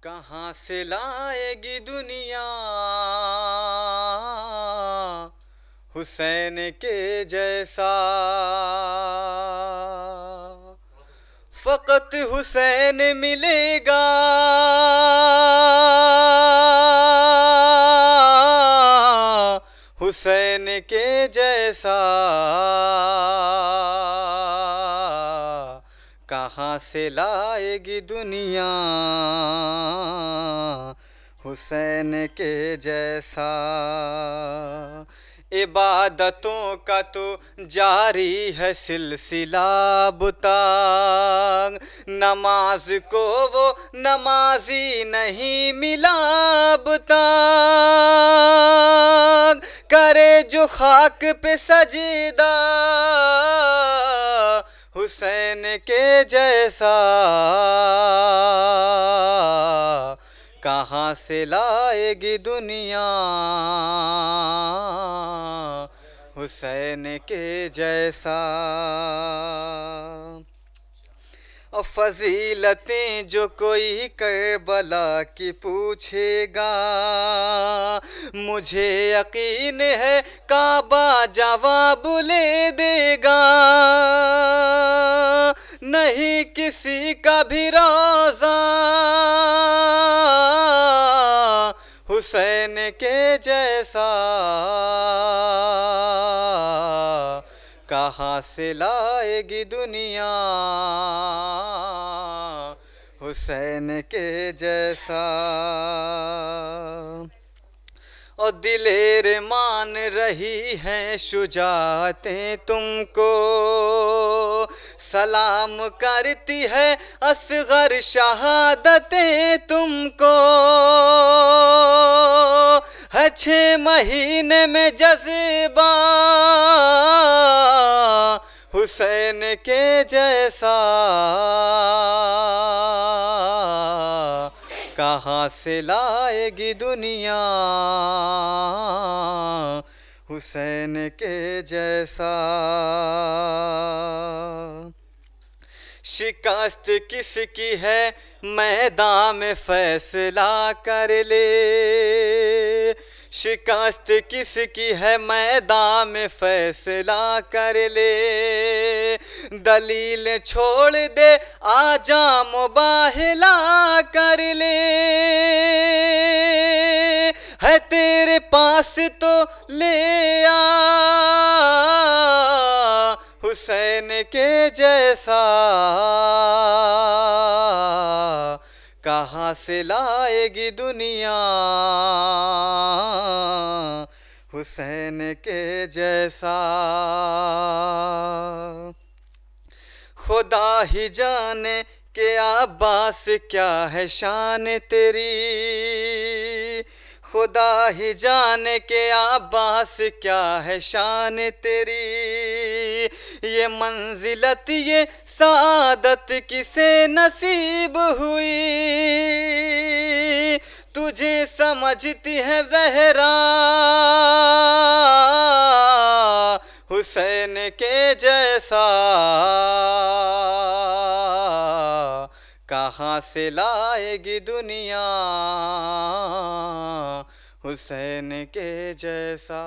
कहाँ से लाएगी दुनिया हुसैन के जैसा। फकत हुसैन मिलेगा हुसैन के जैसा। कहाँ से लाएगी दुनिया हुसैन के जैसा। इबादतों का तो जारी है सिलसिला बुतांग, नमाज को वो नमाजी नहीं मिला बुतांग। करे जो खाक पे सजदा हुसैन के जैसा। कहाँ से लाएगी दुनिया हुसैन के जैसा। और फजीलतें जो कोई करबला की पूछेगा, मुझे यकीन है काबा जवाब ले देगा। नहीं किसी का भी रोज़ा हुसैन के जैसा। कहाँ से लाएगी दुनिया हुसैन के जैसा। और दिलेर मान रही हैं शुजातें तुमको, सलाम करती है असगर शहादतें तुमको। है 6 महीने में जज्बा हुसैन के जैसा। कहाँ से लाएगी दुनिया हुसैन के जैसा। शिकस्त किसकी है मैदान में फैसला कर ले। शिकस्त किसकी है मैदान में फैसला कर ले। दलील छोड़ दे आजा मुबाहिला कर ले। है तेरे पास तो ले आ हुसैन के जैसा। कहाँ से लाएगी दुनिया हुसैन के जैसा। खुदा ही जाने के अब्बास क्या है शान तेरी। खुदा ही जाने के अब्बास क्या है शान तेरी। ये मंजिलत ये सादत किसे नसीब हुई। तुझे समझती है ज़हरा हुसैन के जैसा। कहाँ से लाएगी दुनिया हुसैन के जैसा।